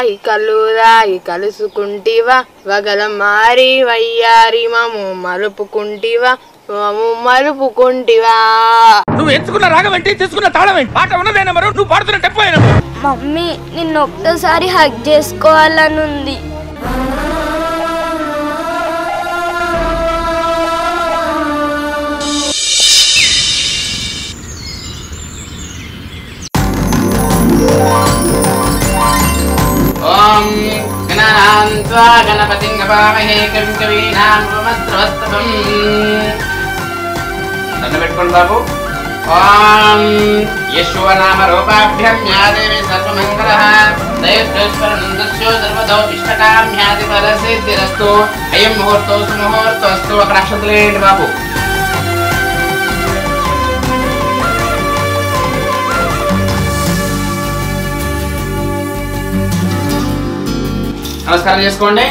దాయి కళ్ళు దాయి కలుసుకుంటివా వగల మారి వయ్యారి మము మలుపుకుంటివా మలుపుకుంటివా. నువ్వు ఎంచుకున్న రాగం ఏంటి, తీసుకున్న తాళం ఏంటి? పాట ఉన్నదే నెంబరు, నువ్వు పాడుతున్న టెంపో అయినా. మమ్మీ నిన్ను ఒక్కసారి హగ్ చేసుకోవాలనుంది. ఓం గణాన్వా గణపతిం గవామహే కవిం కవీనాం ఉపమస్రవస్తవం. దండం పెట్టుకోండి బాబు. ఓం యశ్వనామ రూపాభ్యం యా దేవి సర్వమంగళః దయస్వస్వరనందస్యో సర్వదో ఇష్టకామ్యాది ఫలసిద్ధిరస్తు. అయం ముహూర్తో సుముహూర్తోస్తు. అక్కడ అక్షంతలు వేయండి బాబు. నమస్కారం చేసుకోండి.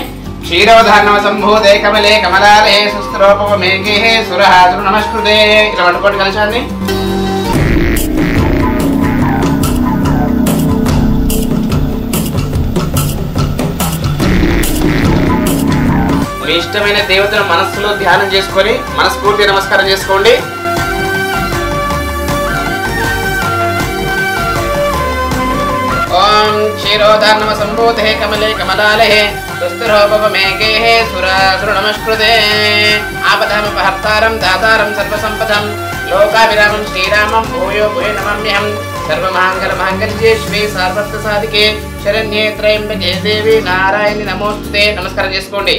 క్షీరోధార్ణవ సంభూతే కమలే కమలాలే సుస్త్రోపవ మేఘే సురహాదురు నమస్కృతే. ఇలా పట్టుకోండి కలిసాన్ని. మీ ఇష్టమైన దేవతను మనస్సులో ధ్యానం చేసుకొని మనస్ఫూర్తిగా నమస్కారం చేసుకోండి. ఓం క్షీరోధార్ణవ సంభూతే కమలే కమలాలే సుస్థిరోపవ మేఘే సురాసురు నమస్కృతే. ఆపదామపహర్తారం దాతారం సర్వసంపదం లోకాభిరామం శ్రీరామం భూయో భూయ నమామ్యహం. సర్వమంగళ మాంగళ్యే శివే సర్వార్థ సాధికే శరణ్యే త్రయంబకే దేవి నారాయణి నమోస్తుతే. నమస్కారం చేసుకోండి.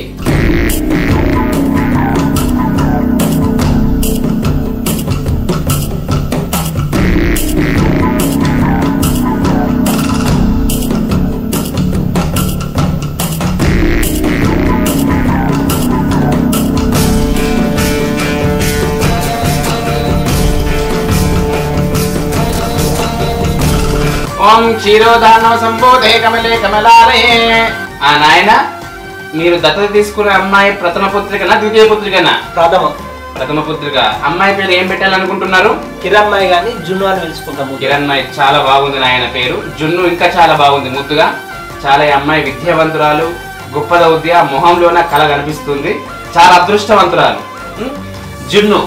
ఓం క్షీరోధార్ణవ సంభూతే కమలే కమలాలయే. ఆ నాయన, మీరు దత్తత తీసుకున్న అమ్మాయి ప్రథమ పుత్రికనా ద్వితీయ పుత్రికనా? ప్రథమ పుత్రిక. అమ్మాయి పేరు ఏం పెట్టాలనుకుంటున్నారు? కిరణ్మయి గాని జున్ను అని పిలుచుకుంటాము. కిరణ్మయి చాలా బాగుంది నాయన పేరు. జున్ను ఇంకా చాలా బాగుంది ముద్దుగా. చాలా ఈ అమ్మాయి విద్యావంతురాలు, గొప్ప దౌత్య, మొహంలోన కళ కనిపిస్తుంది. చాలా అదృష్టవంతురాలు. జున్ను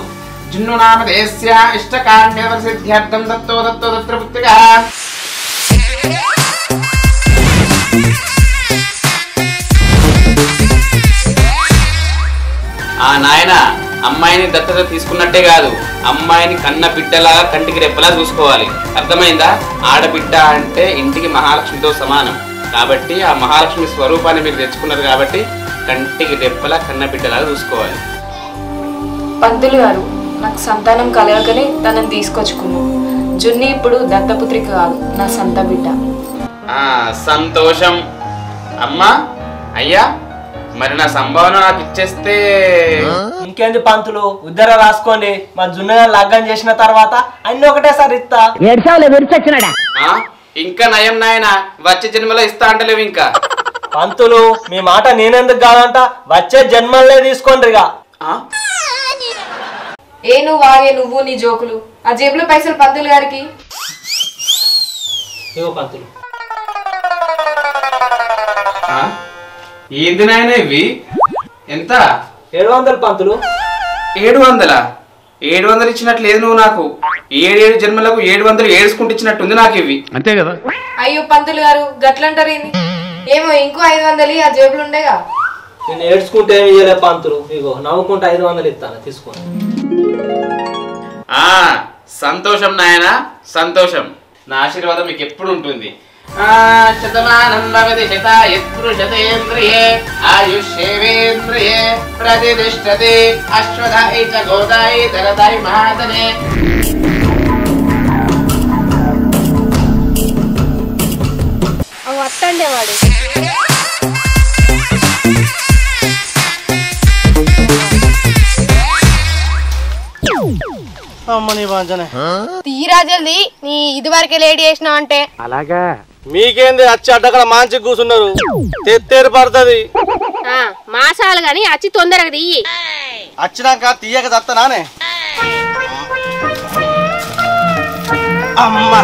జున్ను నామధేస్య ఇష్టకామ్య సిద్ధ్యార్థం దత్తో దత్తో దత్త పుత్రిక. ఆ నాయన, అమ్మాయిని దత్తత తీసుకున్నట్టే కాదు, అమ్మాయిని కన్న బిడ్డలాగా కంటికి రెప్పలా చూసుకోవాలి. అర్థమైందా? ఆడబిడ్డ అంటే ఇంటికి మహాలక్ష్మితో సమానం. కాబట్టి ఆ మహాలక్ష్మి స్వరూపాన్ని మీరు తెచ్చుకున్నారు కాబట్టి కంటికి రెప్పలా కన్న బిడ్డలాగా చూసుకోవాలి. పంతులు గారు, నాకు సంతానం కలగకనే తనని తీసుకొచ్చుకున్నాను. జున్ని ఇప్పుడు దత్తపుత్రిక కాదు, నా సంత బిడ్డ. సంతోషం. అమ్మా, అయ్యా, మరి నా సంభావన నాకు ఇచ్చేస్తే ఇంకేంది పంతులు, ఉద్దర రాసుకోండి. మా జున్నగా లగ్గం చేసిన తర్వాత అన్ని ఒకటేసారి ఇస్తా. ఇంకా నయం నాయన, వచ్చే జన్మలో ఇస్తా అంటలేవు ఇంకా. పంతులు, మీ మాట నేనెందుకు కాదంట, వచ్చే జన్మలే తీసుకోండి. ఏ నువ్వు వాగే నువ్వు నీ జోకులు. ఆ జేబులో పైసలు పంతులు గారికి. ఇవ్వు పంతులు. ఏంది నాయన ఇవి? ఎంత? 700 పంతులు. 700? 700 ఇచ్చినట్లు లేదు నువ్వు నాకు. 7 జన్మలకు 700 ఏడ్చుకుంటూ ఇచ్చినట్టుంది నాకు ఇవి. అంతే కదా? అయ్యో పంతులు గారు, గట్లంటారు ఏంది? ఏమో ఇంకో 500 ఆ జేబులు ఉండేగా. నేను ఏడ్చుకుంటే ఏమి ఇయ్యలే పంతులు. ఇగో నవ్వుకుంటే 500 ఇస్తాను, తీసుకోండి. సంతోషం నాయన, సంతోషం. నా ఆశీర్వాదం మీకు ఎప్పుడు ఉంటుంది. శతమానం భవతి శతాయుః ఆయుష్యేవేంద్రియే ప్రతిష్టతే అశ్వథాయ చ గోదాయ దరదాయ మహాతనే. వస్తండే వాడు. తీరా జల్ది, నీ ఇది వరకే లేట్ చేసినావు అంటే. అలాగా? మీకేంది వచ్చి అడ్డక్కడ మంచి కూర్చున్నారు, తెత్తేరు పడుతుంది. మాసాలు గాని అచ్చి తొందరగా తీయి. వచ్చినాక తీయక తత్తనానే. అమ్మా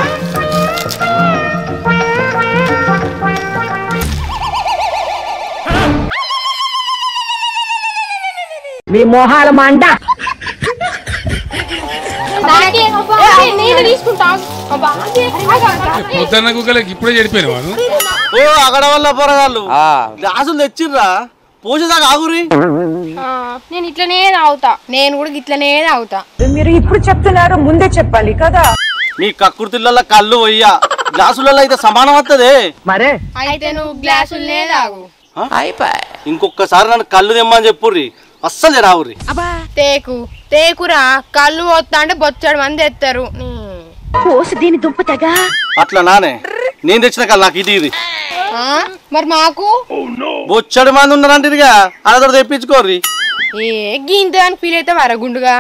మీ మొహాల మంట. నేను తీసుకుంటా. పొద్దున్న కుక్కలకి ఇప్పుడే చెడిపోయిన వాడు. ఓ అక్కడ వల్ల పొరగాళ్ళు గ్లాసులు తెచ్చిర్రా పోసేదాకా ఆగురి. నేను ఇట్లనే తాగుతా. నేను కూడా ఇట్లనే తాగుతా. మీరు ఇప్పుడు చెప్తున్నారు, ముందే చెప్పాలి కదా. మీ కక్కుర్తిళ్ళ కళ్ళు పోయ్యా గ్లాసులలో అయితే సమానం వస్తుంది. మరే అయితే నువ్వు గ్లాసులనే తాగు. ఇంకొకసారి నన్ను కళ్ళు తెమ్మని చెప్పుర్రి, అస్సలే రావుర్రి. తేకురా. కళ్ళు పోతా అంటే బొచ్చడు మంది ఎత్తారు. దీని దుంపతగా అట్లా నానే నేను తెచ్చిన కళ్ళు నాకు ఇది మరి మాకు బొచ్చడి మంది ఉన్నారంటేగా అదొక తెప్పించుకోర్రి. గీంత ఫీల్ అయితే వరగుండుగా.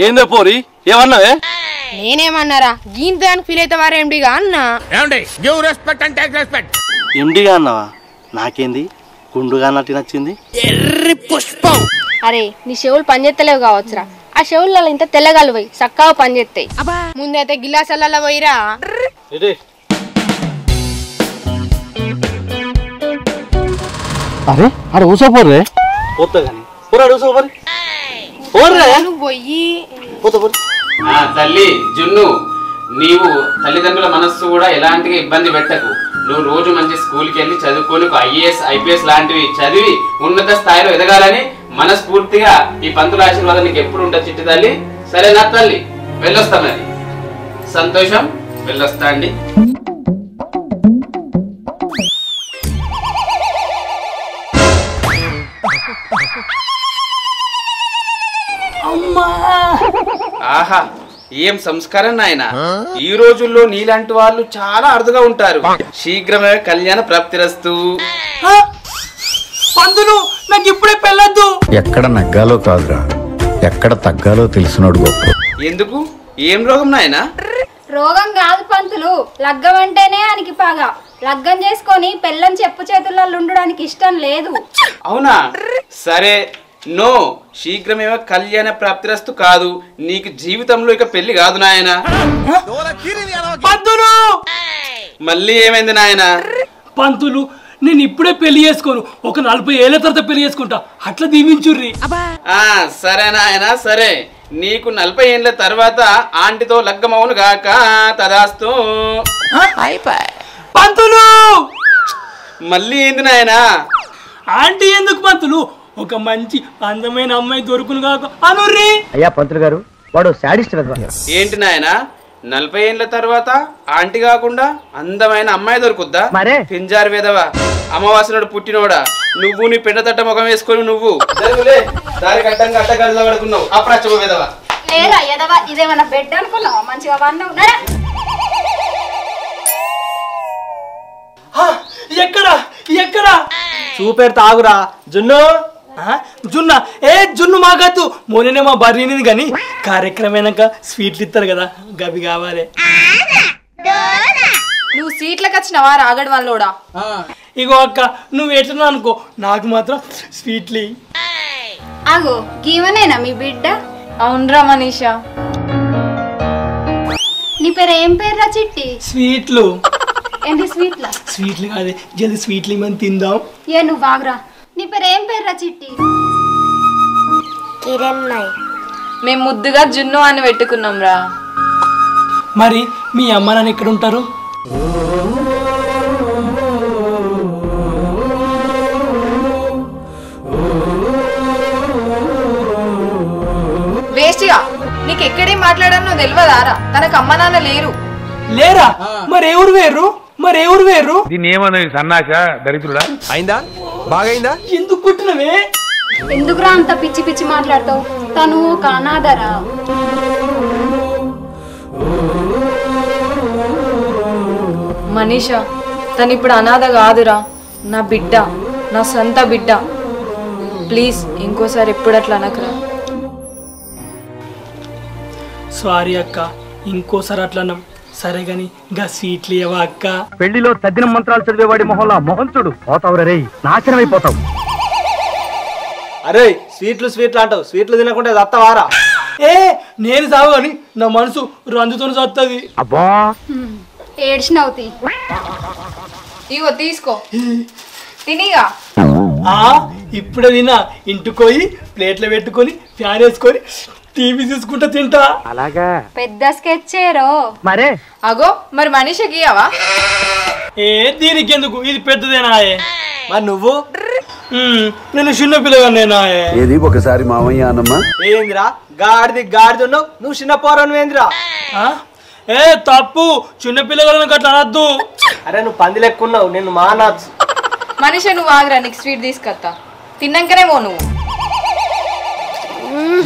ఏందే పోరి ఏమన్నావే? నేనేమన్నారా? గీంత ఫీల్ అయితే వారు ఎండిగా అన్నా. ఎండిగా అన్నావా? నాకేంది గుండుగా అన్నట్టు నచ్చింది. అరే నీ చెవులు పనిచేస్తలేవు కావచ్చురా. ఆ చెవులలో ఇంత తెల్లగాలు పోయి చక్కగా పనిచేస్తాయి. ముందైతే గిలాసలలో పోయిరా. అరే అరే ఊసోపోర్రే పోతా కానీ పోయి తల్లి జున్ను, నీవు తల్లిదండ్రుల మనస్సు కూడా ఎలాంటి ఇబ్బంది పెట్టకు. నువ్వు రోజు మంచి స్కూల్కి వెళ్ళి చదువుకొని IAS IPS లాంటివి చదివి ఉన్నత స్థాయిలో ఎదగాలని మనస్ఫూర్తిగా ఈ పంతుల ఆశీర్వాదం నీకు ఎప్పుడు ఉంటుంది చిట్టి తల్లి. సరేనా తల్లి? వెళ్ళొస్తా మరి. సంతోషం, వెళ్ళొస్తా అండి. ఆహా ఏం సంస్కారం నాయన. ఈ రోజుల్లో నీలాంటి వాళ్ళు చాలా అరుదుగా ఉంటారు. శీఘ్రమే కళ్యాణ ప్రాప్తిరస్తు. పంతులు నాకు ఇప్పుడే పెళ్ళొద్దు. ఎక్కడ నగ్గాలో కాదురా, ఎక్కడ తగ్గాలో తెలిసినోడు గొప్ప. ఎందుకు? ఏం రోగం నాయనా? రోగం కాదు పంతులు, లగ్గం అంటేనే ఆయనకి పాగా. లగ్గం చేసుకొని పెళ్ళం చెప్పు చేతుల్లో ఉండడానికి ఇష్టం లేదు. అవునా? సరే, నో, శీఘ్రమేమో కళ్యాణ ప్రాప్తిరస్తు కాదు. నీకు జీవితంలో ఇక పెళ్లి కాదు నాయన. పంతులు మళ్ళీ ఏమైంది నాయన? పంతులు నేను ఇప్పుడే పెళ్లి చేసుకోను, ఒక 40 ఏళ్ల తర్వాత పెళ్లి చేసుకుంటా, అట్లా దీవించుర్రి. సరే నాయన, సరే. నీకు 40 ఏళ్ల తర్వాత ఆంటీతో లగ్గమవును గాక, తదాస్తు. పంతులు మళ్ళీ ఏంది నాయన? ఆంటీ ఎందుకు పంతులు, ఒక మంచి అందమైన అమ్మాయి దొరుకును కాక అనుర్రి. అయ్యా పంతులు గారు, వాడు శాడిస్ట్ కదా. ఏంటి నాయన 40 ఏళ్ల తర్వాత ఆంటీ కాకుండా అందమైన అమ్మాయి దొరుకుద్దా? మరే పింజారు వేదవా, అమావాసనుడు పుట్టినోడా, నువ్వు నీ పెండ తట్ట ముఖం వేసుకొని నువ్వు దారి కట్టంగా అట్టగల్లా పడుకున్నావు. అప్రాచమ వేదవా. ఇదేమన్నా బెడ్ అనుకున్నావా? మంచిగా వన్నావు. ఎక్కడా ఎక్కడా చూపేరు తాగురా జున్ను. జున్న జున్ను మాకద్దు, మొన్ననే మా బర్రీనిది కానీ కార్యక్రమేనాక స్వీట్లు ఇస్తారు కదా, గవి కావాలి. నువ్వు సీట్లకు వచ్చినవా రాగడి వాళ్ళోడా? ఇగో అక్క నువ్వు ఎట్లా అనుకో, నాకు మాత్రం స్వీట్లు. ఆగో గీవనేనా మీ బిడ్డ? అవునరా మనీషా. నీ పేరు ఏం పేరురా చిట్టి? స్వీట్లు. ఏంటి స్వీట్లా? స్వీట్లు కాదే, జల్ది స్వీట్లు ఇమ్మని తిందాం. ఏ నువ్వు బాగురా. నీ పేరు ఏం పేరురా చిట్టి? కిరణ్మయ్. మేము ముద్దుగా జున్ను అని పెట్టుకున్నాం రా. మరి మీ అమ్మ నాన్న ఎక్కడ ఉంటారు? వేస్ట్గా నీకు ఎక్కడేం మాట్లాడానో తెలియదారా? తనకు అమ్మ నాన్న లేరు. లేరా? మరి ఎవరు వేరు? మరి ఎవరు వేరు? దీన్ని ఏమన్నది సన్నాస దరిద్రుడా? అయిందా? బాగైందా? ఎందుకు పుట్టినవే? ఎందుకురా అంత పిచ్చి పిచ్చి మాట్లాడతావు? తను ఒక అనాథరా. మనీషా, తను ఇప్పుడు అనాథ కాదురా, నా బిడ్డ, నా సొంత బిడ్డ. ప్లీజ్ ఇంకోసారి ఎప్పుడు అట్లా అనకరా. సారీ అక్క, ఇంకోసారి అట్లా అన్నాం. సరే గాని గా సీట్లు ఇవ్వవా అక్క? పెళ్లిలో తద్దిన మంత్రాలు చదివేవాడి మొహంలో మొహం చూడు, పోతావు రే, నాశనం అయిపోతావు. అరే స్వీట్లు స్వీట్లు అంటావు, స్వీట్లు తినకుంటే చత్తవారా? నేను సాగు అని నా మనసు రంజుతో చత్తది. అబ్బా ఏడ్చినవుతి. ఇగో తీసుకో, తినిగా. ఇప్పుడే తిన్నా. ఇంటికోయి ప్లేట్లో పెట్టుకొని ఫ్యాన్ వేసుకొని టీవీ చూసుకుంటా తింటా. అలాగా పెద్ద స్కెచ్చేరో మరే అగో మరి మనీషకి ఇయ్యవా? ఏ దీనికి ఎందుకు, ఇది పెద్దదేనా? మరి నువ్వు నేను చిన్న పిల్లగా నేనా? ఏది ఒకసారి మామయ్య అన్నమ్మా. ఏందిరా గాడిది ఉన్నావు, నువ్వు చిన్న పోరను ఏందిరా? ఏ తప్పు, చిన్న పిల్లగాళ్ళని అట్లా అనద్దు. అరే నువ్వు పంది లెక్కున్నావు, నేను మానచ్చు. మనీష నువ్వు ఆగ్రా, నీకు స్వీట్ తీసుకొస్తా. తిన్నాకనే పో నువ్వు.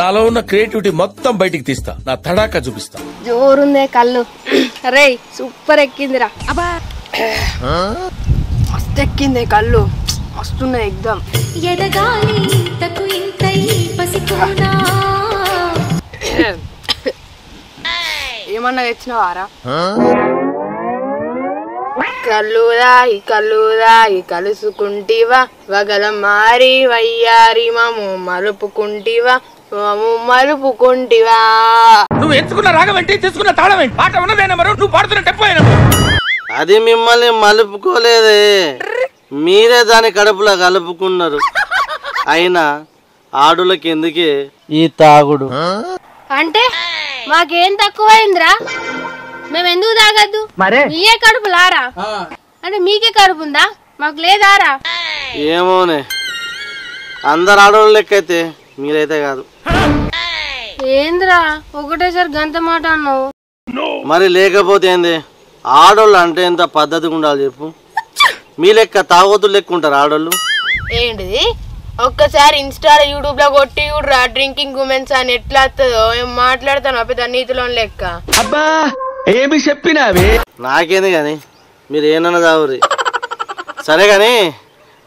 నాలో ఉన్న క్రియేటివిటీ మొత్తం బయటికి తీస్తా, నా తడాకా చూపిస్తా. జోరుందే కళ్ళు. రే సూపర్ ఎక్కిందిరా. మస్తు ఎక్కిందే కళ్ళు, మస్తున్నాయి ఎగ్దాం. ఏమన్నా తెచ్చినవారా? కల్లుదాయి కలుసుకుంటివా వగల మారి వయ్యారి మము మలుపుకుంటివా నువ్వు ఎంచుకున్న రాగం ఏంటి, తీసుకున్న తాళం ఏంటి? పాట ఉన్నదే నెంబరు, నువ్వు పాడుతున్న టెంపో అయినా. అది మిమ్మల్ని మలుపుకోలేదే, మీరే దాని కడుపులో కలుపుకున్నారు. అయినా ఆడులకి ఎందుకే ఈ తాగుడు? అంటే మాకేం తక్కువైందిరా? మేము ఎందుకు తాగద్దు? మీకే కడుపు లారా? అంటే మీకే కడుపు ఉందా, మాకు లేదారా? ఏమోనే, అందరు ఆడవాళ్ళు లెక్క అయితే మీరైతే కాదు. ఏంద్రా ఒకటేసారి గంత మాట అన్నావు? మరి లేకపోతే ఏంది? ఆడోళ్ళు అంటే ఎంత పద్ధతిగా ఉండాలి చెప్పు. మీ లెక్క తాగొద్దు లెక్క ఉంటారు ఆడోళ్ళు. ఏంటిది? ఒక్కసారి ఇన్స్టాలో యూట్యూబ్ లో కొట్టి చూడరా, డ్రింకింగ్ ఉమెన్స్ అని ఎట్లా వస్తుందో. ఏం మాట్లాడతాను పెద్ద నీతిలో లెక్క. అబ్బా ఏమి చెప్పినావే? నాకేంది కానీ మీరు ఏమన్నా తాగురి. సరే కానీ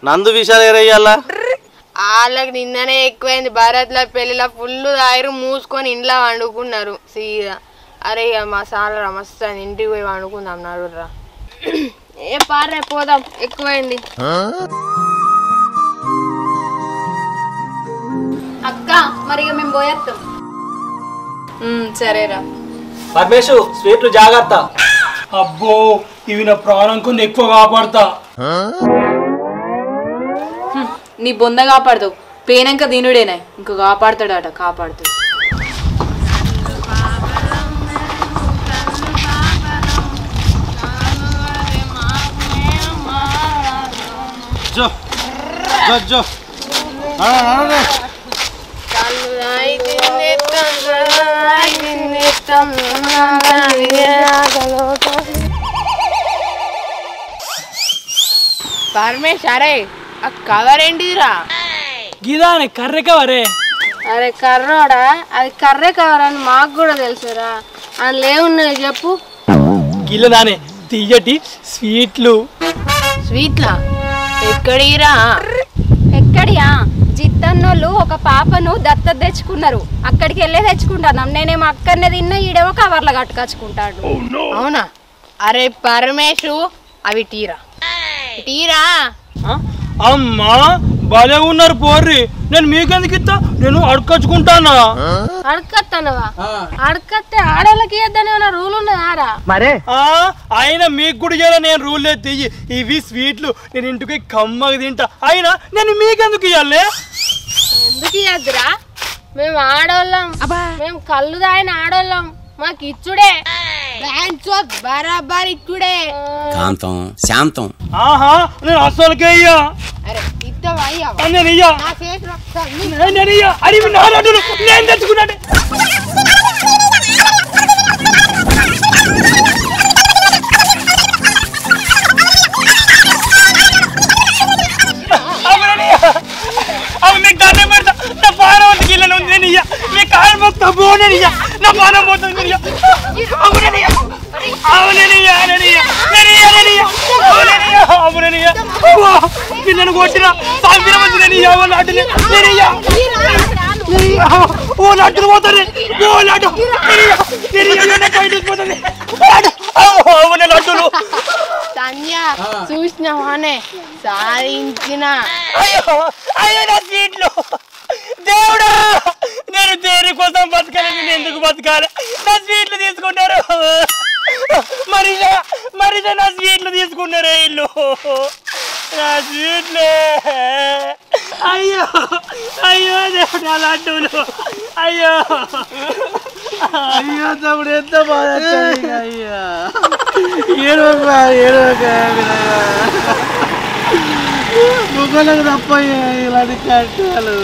నందు విషయాలు ఎరయ్యాలా? వాళ్ళకి నిన్ననే ఎక్కువైంది. భారత్ లో పెళ్లిలో ఫుల్ తాగిరు, మూసుకొని ఇంట్లో వండుకున్నారు సీదా. అరే ఇక మా సాలరా మస్తు ఇంటికి పోయి వండుకుందాం నడురా. ఏ పారే పోదాం, ఎక్కువైంది. అక్క మరి ఇక మేము పోయేస్తాం. సరేరా. పరమేశు స్వీట్లు జాగ్రత్త. అబ్బో ఇవి నా ప్రాణం కొన్ని ఎక్కువ కాపాడతా. నీ బొంద కాపాడుతావు, పేనంక దీనుడేనా ఇంకో కాపాడుతాడట. కాపాడుతాడు. పరమేశ్ అరే ఆ కవర్ ఏంటిదిరా? గిదానే కర్రె కవరే. అరే కర్రోడా, అది కర్రె కవర్ అని మాకు కూడా తెలుసురా. అందులో ఏమున్నాయి చెప్పు? గిల్లదానే తీయటి స్వీట్లు. స్వీట్లా? ఎక్కడిరా? ఎక్కడియా? జిత్తన్నోళ్ళు ఒక పాపను దత్తత తెచ్చుకున్నారు, అక్కడికి వెళ్ళే తెచ్చుకుంటాను. నేనేమో అక్కడనే తిన్నా, ఈడేమో కవర్లో కట్టుకొచ్చుకుంటాడు. అవునా? అరే పరమేశు అవి టీరా టీరా. అమ్మా భలే ఉన్నారు పోర్రి, నేను మీకెందుకు ఇస్తా, నేను అడుకొచ్చుకుంటానా? అడకత్తనవా? అడకత్తే ఆడోళ్ళకి ఇద్దని ఏమైనా రూల్ ఉన్నదారా? మరే అయినా మీకు కూడా చేయాలి, నేను రూల్ లేదు తెయ్యి. ఇవి స్వీట్లు నేను ఇంటికి కమ్మగా తింటా, అయినా నేను మీకెందుకు ఇవ్వాలి? ఎందుకు ఇయ్యద్దురా? మేము ఆడోళ్ళం, మేము కళ్ళు తాగిన ఆడోళ్ళం, మాకు ఇచ్చుడే బరాబర్ ఇచ్చుడే. కాంతం శాంతం. ఆహా నేను అసలుకే ఇయ్యా. అరే ఇస్తావా? నేను ఇయ్యా, నా చేతిలో నేను ఇయ్యా. అది నా లడ్డూలు నేను తెచ్చుకున్నాను. అవి మీకు దాన్ని పెడతా, నా పానం వద్దు గిల్లెను నేను ఇయ్యా. మీ కాలు మొత్తం పోనీ ఇయ్యా, నా పానం పోతుంది నేను ఇయ్యా. పిల్లను కొట్టిన ఓ లడ్డులు పోతుంది, ఓ లడ్డు లడ్డులు చూసినావానే సాధించిన. అయ్యో నా సీట్లు, దేవుడా నేను దేని కోసం బతకాలి, నేను ఎందుకు బతకాలి? నా స్వీట్లు తీసుకుంటారు మరి నా స్వీట్లు తీసుకున్నారే ఇల్లు, నా స్వీట్లే. అయ్యో అయ్యో దేవుడు అలాంటి అయ్యో అయ్యో తమ్ముడు ఎంత బాధ అయ్యా ఏడవగా ముగ్గులకు తప్పయ్యా ఇలాంటి కష్టాలు.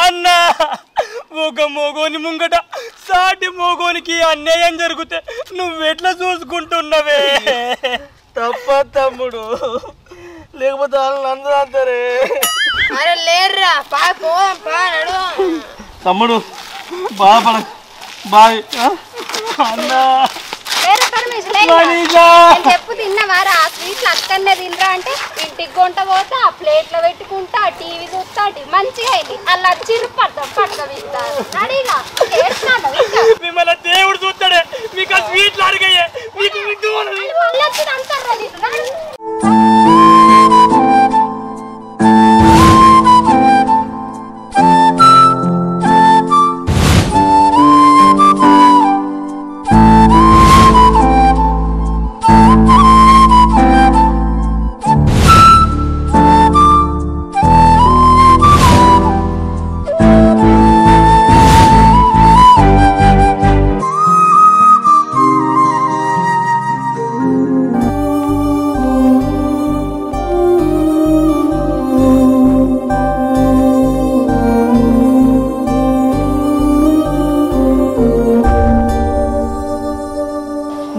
అన్నా ఒక మోగోని ముంగట సాటి మోగోనికి అన్యాయం జరిగితే నువ్వెట్లా చూసుకుంటున్నావే? తప్ప తమ్ముడు, లేకపోతే వాళ్ళు అందరూ అంటారే. అరే లేర్రా పోదాం నడు. తమ్ముడు బాధపడ బాయ్ అన్నా. చెప్పు తిన్నవారా? ఆ స్వీట్లు అక్కడనే తినరా అంటే ఇంటికి కొంట పోతా, ఆ ప్లేట్లో పెట్టుకుంటా, టీవీ చూస్తా, మంచిగా అయింది. అలా చిరు పట్టుకవిస్తారు అడిగా మిమ్మల్ని దేవుడు చూస్తాడే, మీకు ఆ స్వీట్లు అడిగాయే మీకు అంటారా?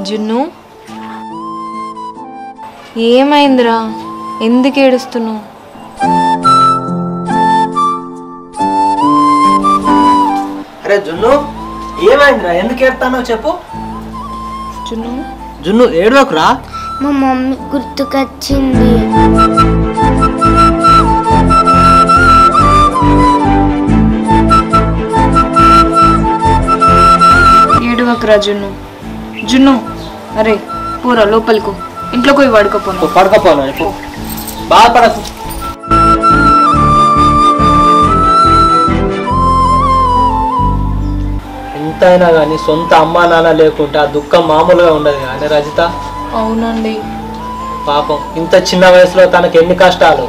జున్ను ఏమైందిరా? ఎందుకు ఏడుస్తున్నావు? అరే జున్ను ఏమైందిరా? ఎందుకు ఏడుతానో చెప్పు. జున్ను జున్ను ఏడవకురా. మా మమ్మీ గుర్తుకొచ్చింది. ఏడవకురా జున్ను. జున్ను అరే పూరా లోపలికి ఇంట్లోకి పోయి పడుకోపోను. పడుకోపోను బాధపడకు. ఎంతైనా కానీ సొంత అమ్మా నాన్న లేకుంటే ఆ దుఃఖం మామూలుగా ఉండదు కానీ రజిత. అవునండి. పాపం ఇంత చిన్న వయసులో తనకి ఎన్ని కష్టాలు.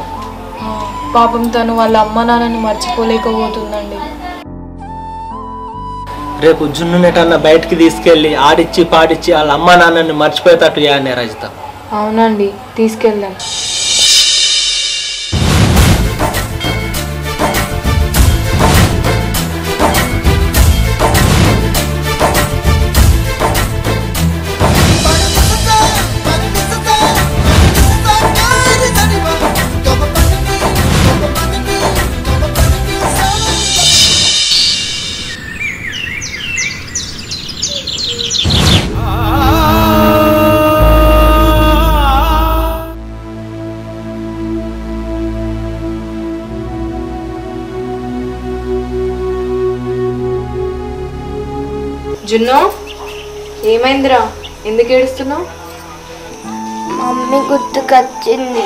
పాపం తను వాళ్ళ అమ్మ నాన్నని మర్చిపోలేకపోతుందండి. రేపు జున్ను నెటన్న బయటికి తీసుకెళ్ళి ఆడిచ్చి పాడిచ్చి వాళ్ళ అమ్మ నాన్నని మర్చిపోయేటట్టు చేయండి రజిత. అవునండి తీసుకెళ్దాం. జున్ను ఏమైందిరా? ఎందుకు ఏడుస్తున్నావు? మమ్మీ గుర్తుకొచ్చింది.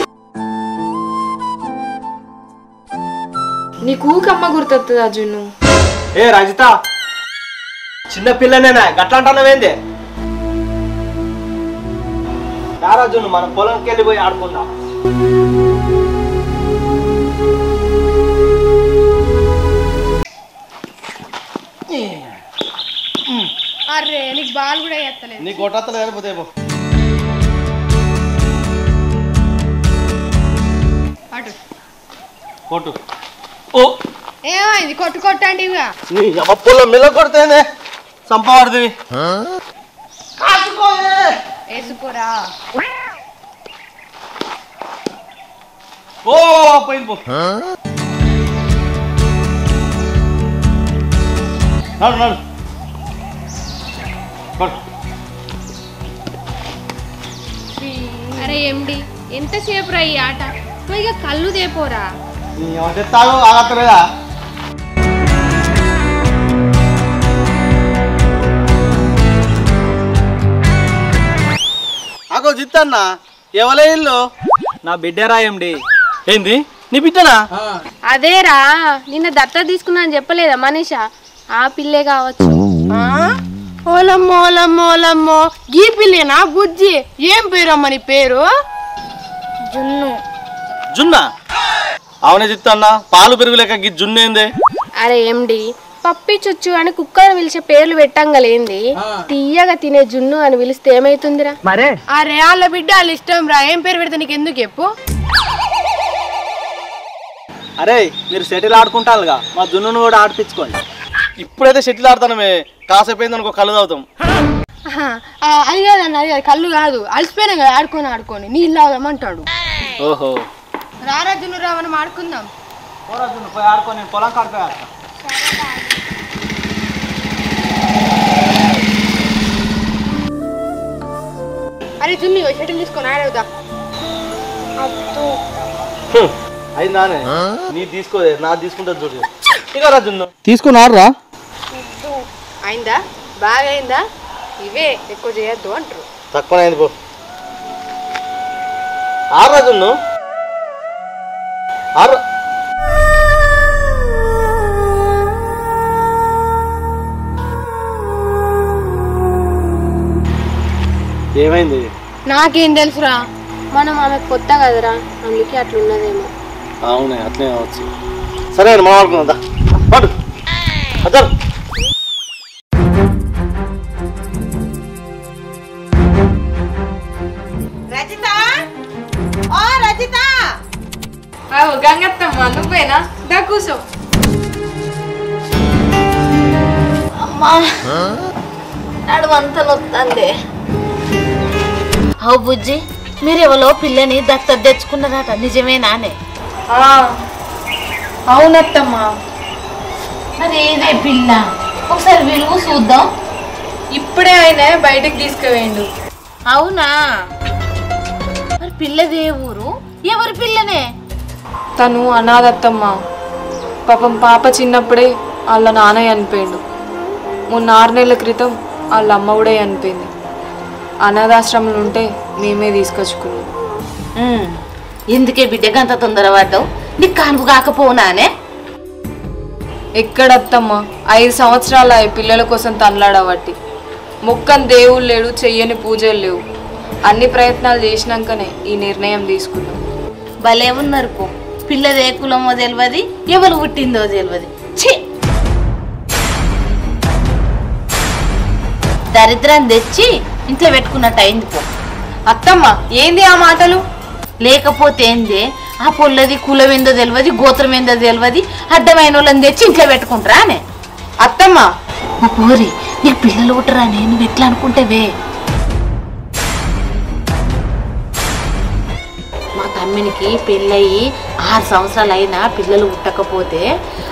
నీకు ఊకమ్మ గుర్తొస్తుందా జున్ను? ఏ రజిత చిన్న పిల్లనేనా గట్లంటానవేంది? రారా జున్ను మనం పొలంకి వెళ్ళిపోయి ఆడుకుందాం. అరే నీకు బాల్ కూడా ఎత్తలేదు. నీకు కొట్టత్తలు కానిపోతే కొట్టు. ఓ ఏమైంది? కొట్టండి ఇక నీ అమ్మ పొలం మిల్ల కొడితేనే చంపబడుతుంది. వేసుకోరా. ఓ పోయింది పో. నడు నడు. అరే ఎండి ఎంతసేపు రా ఈ ఆట? ఇక కళ్ళు దేపోరా. తాగు ఆగత్తలేదా? అగో జిత్తన్న ఎవలే ఇల్లు? నా బిడ్డరా ఎండి. ఏంది నీ బిడ్డనా? అదేరా నిన్న దత్త తీసుకున్నా అని చెప్పలేదా మనీషా? ఆ పిల్లే కావచ్చు. ఓలమ్మో ఓలమ్మో ఓలమ్మో గీ పిల్లేనా బుజ్జి? ఏం పేరమ్మా నీ పేరు? జున్ను. జున్నా అవునే చిత్తన్న పాలు పెరుగు లెక్క గి జున్నేందే? అరే ఎండి పప్పి చుచ్చు అని కుక్కను పిలిచే పేర్లు పెట్టంగలేంది తీయగా తినే జున్ను అని పిలిస్తే ఏమైతుందిరా? మరే అరే వాళ్ళ బిడ్డ వాళ్ళ ఇష్టం రా, ఏం పేరు పెడితే నీకు ఎందుకు చెప్పు. అరే మీరు సెటిల్ ఆడుకుంటారుగా, మా జున్నును కూడా ఆడిపించుకోండి. ఇప్పుడైతే షటిల్ ఆడతానమే, కాసేపు అయిందనుకో కళ్ళు తాగుతాం. అది కాదన్న, అది కాదు, కళ్ళు కాదు, అలసిపోయినా కదా ఆడుకొని నీళ్ళు తాగమంటాడు. ఓహో రారా జున్ను రా, మనం ఆడుకుందాం. పోయి ఆడుకొని పొలం కాడిపోయి. అరే జున్ను షటిల్ తీసుకొని ఆడవుదా? అయిందానే నీ తీసుకోదే, నా తీసుకుంటా చూడు. ఇక రా జున్ను తీసుకుని ఆడరా. అయిందా? బాగా అయిందా? ఇవే ఎక్కువ చేయొద్దు అంటారు. తక్కువ అయింది పో. ఆడరా జున్ను ఆడరా. ఏమైంది? నాకేం తెలుసురా, మనం ఆమె కొత్త కదరా, అందుకే అట్లున్నదేమో. అవునే అట్లే కావచ్చు. సరే అండి మాట్లాడుకుందా పాటు అదర్. గంగత్తమ్మ నువ్వేనా? దా కూసో. అమ్మా నడువంతా నొత్తంది. అవు బుజ్జి, మీరెవరో పిల్లని దత్తత తెచ్చుకున్నారట, నిజమేనానే? అవునత్తమ్మా. మరి ఏదే పిల్ల, ఒకసారి విలువ చూద్దాం. ఇప్పుడే ఆయన బయటకు తీసుకువేయండు. అవునా? మరి పిల్లదే ఊరు, ఎవరి పిల్లనే? తను అనాథత్తమ్మ. పాపం పాప చిన్నప్పుడే వాళ్ళ నాన్న చనిపోయిండు. మొన్న 6 నెలల క్రితం వాళ్ళ అమ్మ కూడా చనిపోయింది. అనాథాశ్రమంలో ఉంటే మేమే తీసుకొచ్చుకున్నాం. ఎందుకే బిడ్డగా అంత తొందర పడ్డావు? నీకు కానుపు కాకపోనానే? ఎక్కడత్తమ్మ, 5 సంవత్సరాలు పిల్లల కోసం తనలాడబట్టి. మొక్కని దేవుడు లేడు, చెయ్యని పూజలు లేవు. అన్ని ప్రయత్నాలు చేసినాకనే ఈ నిర్ణయం తీసుకున్నాం. భలే ఉన్నారు పో. పిల్లదే కులమో తెలియదు, ఎవరు పుట్టిందో తెలియదు. ఛీ, దరిద్రం తెచ్చి ఇంట్లో పెట్టుకున్నట్టు అయింది పో. అత్తమ్మ ఏంది ఆ మాటలు? లేకపోతే ఏంది, ఆ పొల్లది కులం ఏందో తెలియదు, గోత్రం ఏందో తెలియదు, అడ్డమైన వాళ్ళని తెచ్చి ఇంట్లో పెట్టుకుంటారా అనే? అత్తమ్మ పోరి, నీకు పిల్లలు పుట్టరా? నువ్వు ఎట్లా అనుకుంటేవే? మా తమ్మినికి పెళ్ళయి 6 సంవత్సరాలు అయినా పిల్లలు పుట్టకపోతే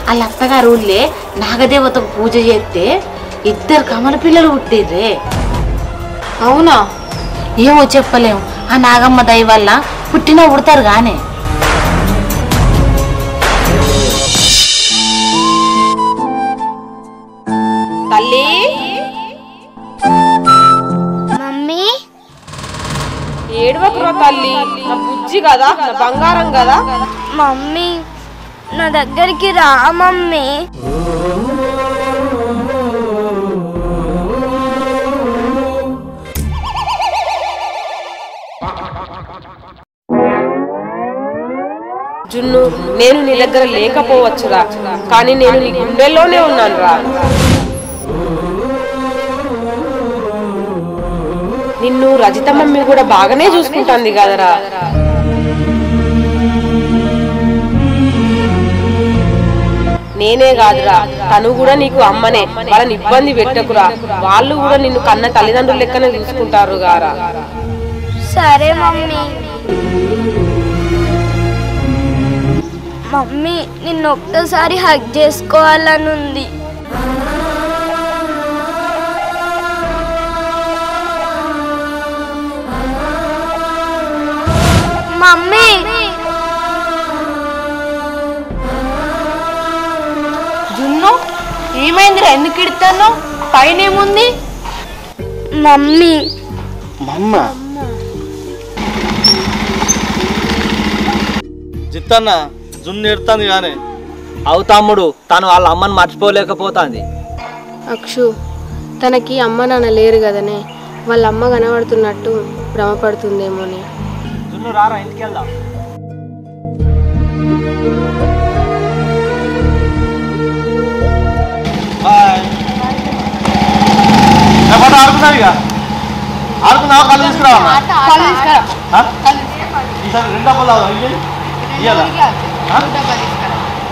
వాళ్ళ అత్తగారు ఊళ్ళే నాగదేవతకు పూజ చేస్తే 2 కమల పిల్లలు పుట్టిర్రే. అవునా? ఏమో చెప్పలేము, ఆ నాగమ్మ దయ వల్ల పుట్టినా పుడతారు గానే. తల్లి మమ్మీ ఏడవకురా తల్లి, నా బుజ్జి కదా, నా బంగారం కదా. మమ్మీ నా దగ్గరికి రా మమ్మీ. జున్ను, నేను నీ దగ్గర లేకపోవచ్చురా, కానీ నేను నీ గుండెల్లోనే ఉన్నాను రా. నిన్ను రజిత మమ్మీ కూడా బాగానే చూసుకుంటుంది కదరా. నేనే కాదురా, తను కూడా నీకు అమ్మనే. వాళ్ళని ఇబ్బంది పెట్టకురా, వాళ్ళు కూడా నిన్ను కన్న తల్లిదండ్రులు లెక్కనే చూసుకుంటారు గారా. సరే మమ్మీ. మమ్మీ నిన్ను ఒక్కసారి హగ్ చేసుకోవాలనుంది. మమ్మీ జున్ను ఏమైందిరా, ఎందుకు ఇడతాను? పైన ఏముంది? మమ్మీ మమ్మ జిత్తన్న జున్ను ఎడుతుంది కానీ. అవు తమ్ముడు, తను వాళ్ళ అమ్మని మర్చిపోలేకపోతాంది. అక్షు, తనకి అమ్మ నాన్న లేరు కదనే, వాళ్ళ అమ్మ కనబడుతున్నట్టు భ్రమపడుతుందేమోనే. జున్ను రారా, ఇంటికి వెళ్దాం. ఆడుకున్నావు ఇక ఆడుకున్నావు కళ్ళు తీసుకురావా ఈసారి 2 డబ్బాలు ఇవ్వాలా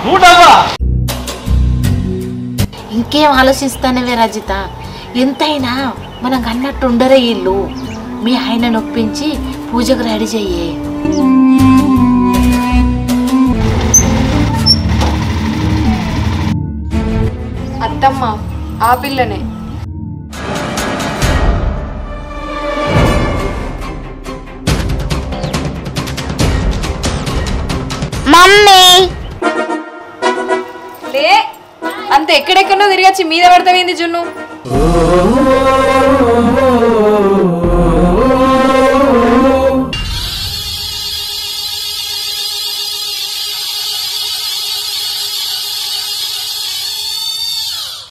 3 డబ్బా. ఇంకేం ఆలోచిస్తానవే రజిత, ఎంతైనా మనం అన్నట్టు ఉండరే ఇల్లు. మీ ఆయన నొప్పించి పూజకు రెడీ చెయ్యి. అత్తమ్మ ఆ పిల్లనే. మమ్మీ లే, అంత ఎక్కడెక్కడో తిరిగొచ్చి మీద పడతావేంది జున్ను?